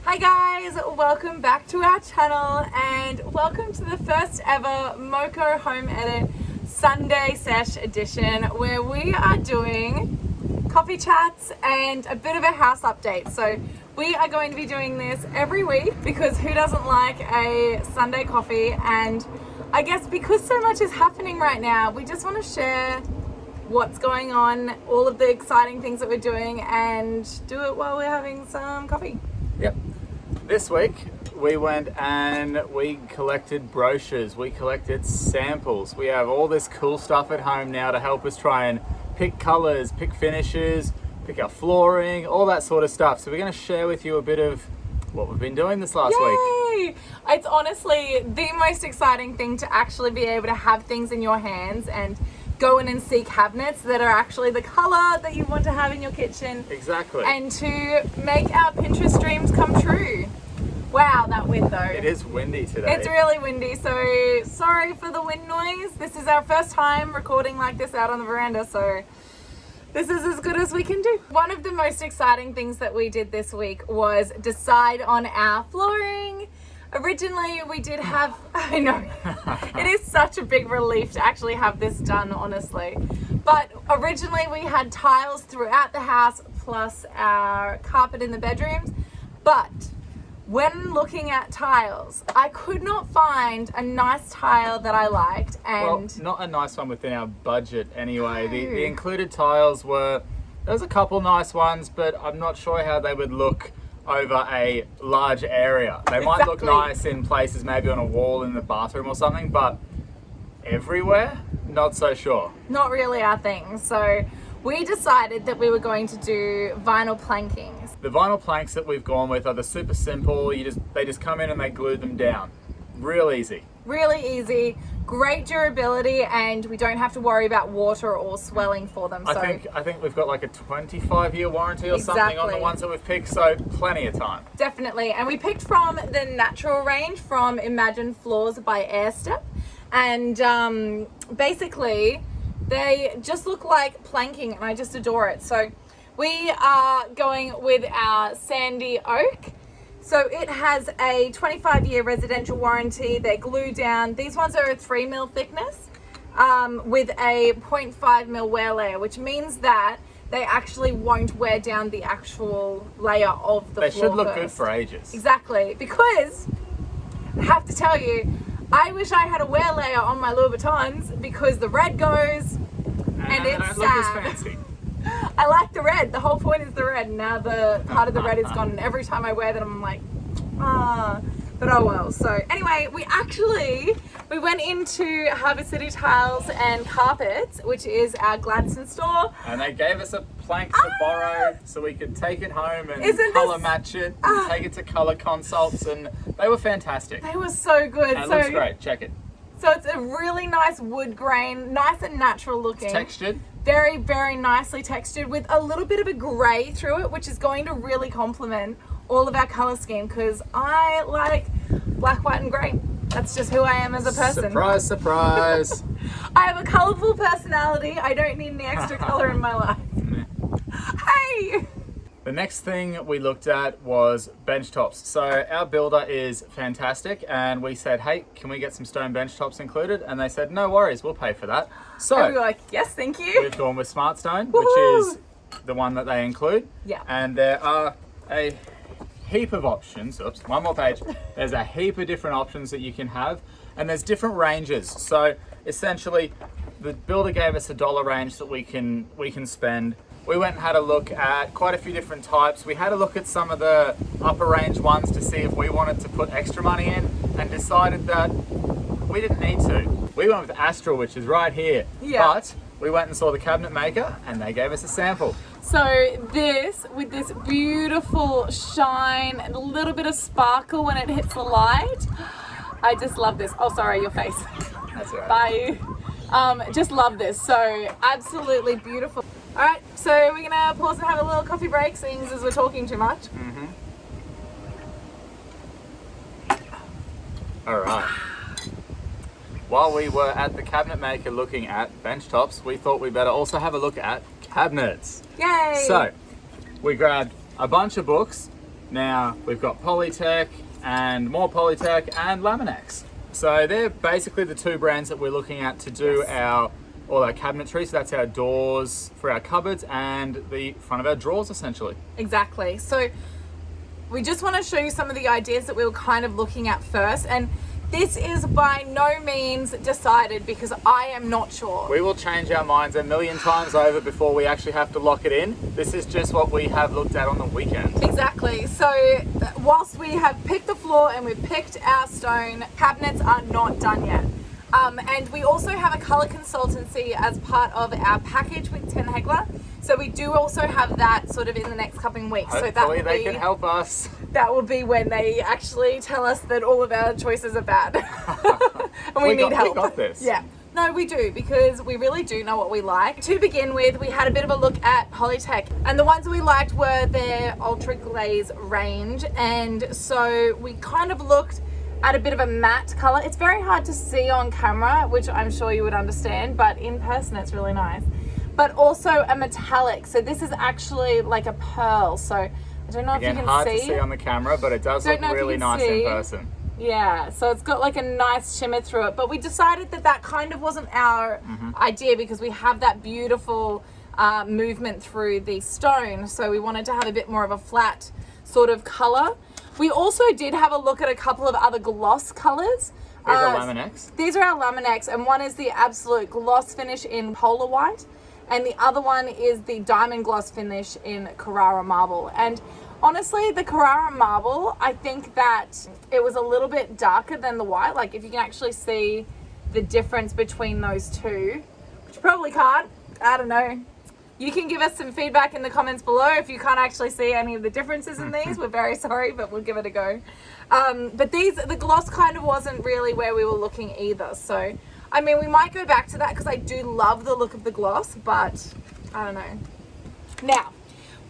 Hi guys, welcome back to our channel and welcome to the first ever MOCO Home Edit Sunday Sesh edition where we are doing coffee chats and a bit of a house update. So we are going to be doing this every week because who doesn't like a Sunday coffee, and I guess because so much is happening right now, we just want to share what's going on, all of the exciting things that we're doing, and do it while we're having some coffee. Yep. This week we went and we collected brochures, we collected samples. We have all this cool stuff at home now to help us try and pick colors, pick finishes, pick our flooring, all that sort of stuff. So we're going to share with you a bit of what we've been doing this last week. It's honestly the most exciting thing to actually be able to have things in your hands and go in and see cabinets that are actually the color that you want to have in your kitchen. Exactly. And to make our Pinterest dreams come true. Wow, that wind though. It is windy today. It's really windy, so sorry for the wind noise. This is our first time recording like this out on the veranda, so this is as good as we can do. One of the most exciting things that we did this week was decide on our flooring. Originally, we did have, I know, it is such a big relief to actually have this done, honestly. But originally we had tiles throughout the house plus our carpet in the bedrooms. But when looking at tiles, I could not find a nice tile that I liked. And well, not a nice one within our budget anyway. The included tiles were, there's a couple nice ones, but I'm not sure how they would look over a large area. They might look nice in places, maybe on a wall in the bathroom or something, but everywhere, not so sure. Not really our thing. So we decided that we were going to do vinyl planking. The vinyl planks that we've gone with are the super simple. They just come in and they glue them down. Real easy. Really easy. Great durability, and we don't have to worry about water or swelling for them. So I think we've got like a 25-year warranty or something on the ones that we've picked, so plenty of time. Definitely. And we picked from the Naturale range from Imagine Floors by Airstep, and basically they just look like planking, and I just adore it. So we are going with our Sandy Oak. So it has a 25-year residential warranty. They're glue down. These ones are a 3 mil thickness with a 0.5 mil wear layer, which means that they actually won't wear down the actual layer of the floor. They should look good for ages. Exactly, because I have to tell you, I wish I had a wear layer on my Louboutins because the red goes and it's sad. Look as fancy. I like the red. The whole point is the red. Now the part of the red is gone, and every time I wear them, I'm like, but oh well. So anyway, we went into Harbour City Tiles and Carpets, which is our Gladstone store. And they gave us a plank to borrow so we could take it home and colour match it, and take it to colour consults, and they were fantastic. They were so good. And it looks great. Check it. So it's a really nice wood grain, nice and natural looking. It's textured. Very, very nicely textured with a little bit of a grey through it, which is going to really complement all of our colour scheme because I like black, white and grey. That's just who I am as a person. Surprise, surprise. I have a colourful personality. I don't need any extra colour in my life. Hey! The next thing we looked at was bench tops. So our builder is fantastic, and we said, hey, can we get some stone bench tops included? And they said, no worries, we'll pay for that. So and we were like, yes, thank you. We've gone with Smart Stone, which is the one that they include. Yeah. And there are a heap of options. Oops, one more page. There's a heap of different options that you can have, and there's different ranges. So essentially, the builder gave us a dollar range that we can spend. We went and had a look at quite a few different types. We had a look at some of the upper range ones to see if we wanted to put extra money in, and decided that we didn't need to. We went with Astral, which is right here. Yeah. But we went and saw the cabinet maker and they gave us a sample. So this, with this beautiful shine and a little bit of sparkle when it hits the light, I just love this. Oh, sorry, your face. That's all right. Bye. Just love this. So absolutely beautiful. All right, so we're gonna pause and have a little coffee break, seeing as we're talking too much. Mm-hmm. All right. While we were at the cabinet maker looking at bench tops, we thought we better also have a look at cabinets. Yay! So we grabbed a bunch of books Now we've got Polytech and more Polytech and Laminex. So they're basically the two brands that we're looking at to do all our cabinetry. So that's our doors for our cupboards and the front of our drawers essentially. Exactly. So we just want to show you some of the ideas that we were kind of looking at first, and this is by no means decided because I am not sure. We will change our minds a million times over before we actually have to lock it in. This is just what we have looked at on the weekend. Exactly. So whilst we have picked the floor and we've picked our stone, cabinets are not done yet. And we also have a colour consultancy as part of our package with Ten Hegler. So we do also have that sort of in the next couple of weeks. Hopefully they can help us. That will be when they actually tell us that all of our choices are bad. And we need help. We got this. Yeah. No, we do, because we really do know what we like. To begin with, we had a bit of a look at Polytech, and the ones we liked were their Ultra Glaze range. And so we kind of looked at a bit of a matte color. It's very hard to see on camera, which I'm sure you would understand, but in person it's really nice. But also a metallic. So this is actually like a pearl. So I don't know if you can see. Hard to see on the camera, but it does look really nice in person. Yeah, so it's got like a nice shimmer through it. But we decided that that kind of wasn't our idea, because we have that beautiful movement through the stone. So we wanted to have a bit more of a flat sort of color. We also did have a look at a couple of other gloss colors. These are Laminex? These are our Laminex, and one is the absolute gloss finish in Polar White, and the other one is the diamond gloss finish in Carrara Marble. And honestly, the Carrara Marble, I think that it was a little bit darker than the white. Like if you can actually see the difference between those two, which you probably can't, I don't know. You can give us some feedback in the comments below if you can't actually see any of the differences in these. We're very sorry, but we'll give it a go. But the gloss kind of wasn't really where we were looking either. So, I mean, we might go back to that because I do love the look of the gloss, but I don't know. Now,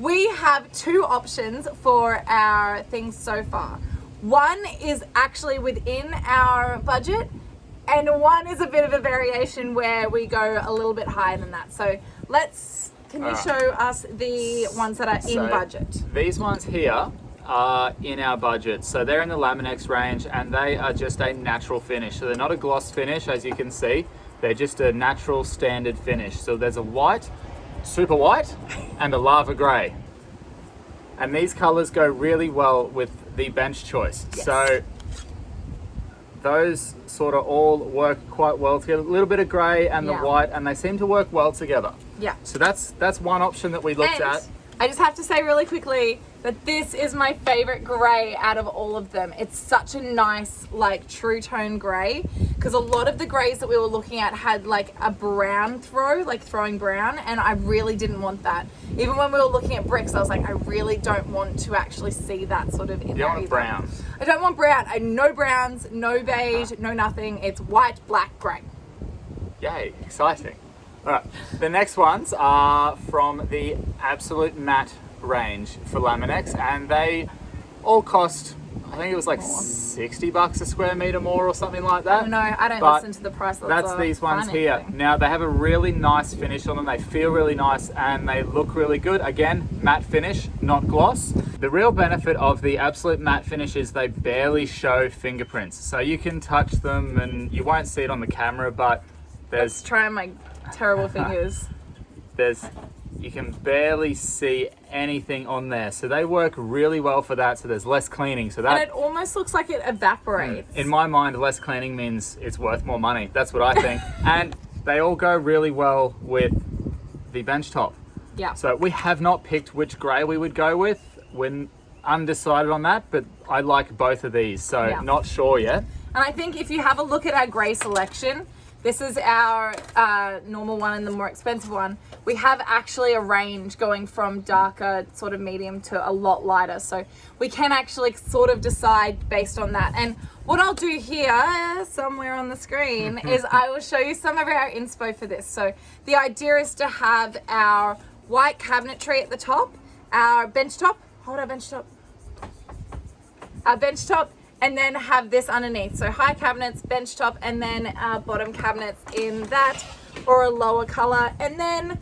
we have two options for our things so far. One is actually within our budget, and one is a bit of a variation where we go a little bit higher than that. So can you show us the ones that are in budget? These ones here are in our budget. So they're in the Laminex range, and they are just a natural finish. So they're not a gloss finish, as you can see. They're just a natural standard finish. So there's a white, super white, and a lava grey. And these colors go really well with the bench choice. Yes. So those sort of all work quite well together. A little bit of grey and the white, and they seem to work well together. Yeah. So that's one option that we looked at. I just have to say really quickly that this is my favorite grey out of all of them. It's such a nice, like, true tone grey, because a lot of the greys that we were looking at had like a brown throw, like throwing brown, and I really didn't want that. Even when we were looking at bricks, I was like, I really don't want to actually see that sort of in there. You want brown? I don't want brown. No browns, no beige, no nothing. It's white, black, grey. Yay, exciting. All right, the next ones are from the Absolute Matte range for Laminex, and they all cost, I think it was like $60 a square meter more or something like that. No, I don't listen to the price. That's these ones here. Now they have a really nice finish on them. They feel really nice and they look really good. Again, matte finish, not gloss. The real benefit of the Absolute Matte finish is they barely show fingerprints. So you can touch them and you won't see it on the camera, but let's try my terrible fingers. You can barely see anything on there, so they work really well for that. So there's less cleaning, so that, and it almost looks like it evaporates. In my mind, less cleaning means it's worth more money. That's what I think. And they all go really well with the bench top. Yeah. So we have not picked which grey we would go with. We're undecided on that, but I like both of these, so not sure yet. And I think if you have a look at our grey selection, this is our normal one and the more expensive one. We have actually a range going from darker, sort of medium, to a lot lighter. So we can actually sort of decide based on that. And what I'll do here, somewhere on the screen, is I will show you some of our inspo for this. So the idea is to have our white cabinetry at the top, our bench top, our bench top, and then have this underneath. So high cabinets, bench top, and then our bottom cabinets in that, or a lower color, and then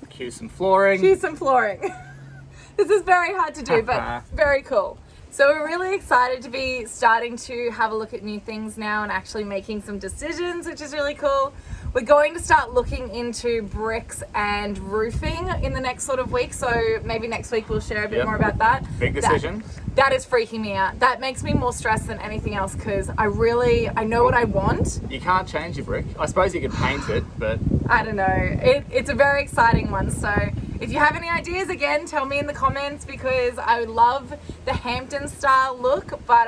cue some flooring. This This is very hard to do, but very cool. So we're really excited to be starting to have a look at new things now and actually making some decisions, which is really cool. We're going to start looking into bricks and roofing in the next sort of week. So maybe next week we'll share a bit more about that. Big decision. That is freaking me out. That makes me more stressed than anything else because I know what I want. You can't change your brick. I suppose you could paint it, but... I don't know. It's a very exciting one. So if you have any ideas, again, tell me in the comments because I would love the Hampton style look. But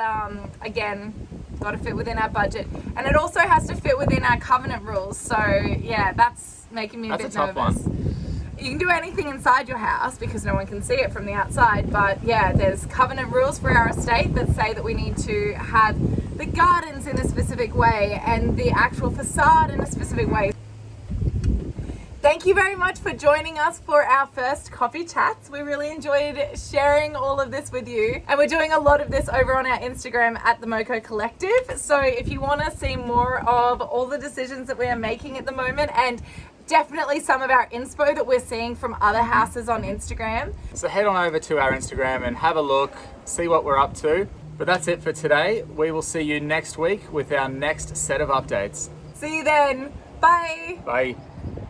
again, got to fit within our budget. And it also has to fit within our covenant rules. So yeah, that's making me a bit nervous. That's a tough one. You can do anything inside your house because no one can see it from the outside, but yeah, there's covenant rules for our estate that say that we need to have the gardens in a specific way and the actual facade in a specific way. Thank you very much for joining us for our first coffee chats. We really enjoyed sharing all of this with you. And we're doing a lot of this over on our Instagram at the MOCO Collective. So if you want to see more of all the decisions that we are making at the moment and definitely some of our inspo that we're seeing from other houses on Instagram. So head on over to our Instagram and have a look, see what we're up to. But that's it for today. We will see you next week with our next set of updates. See you then. Bye. Bye.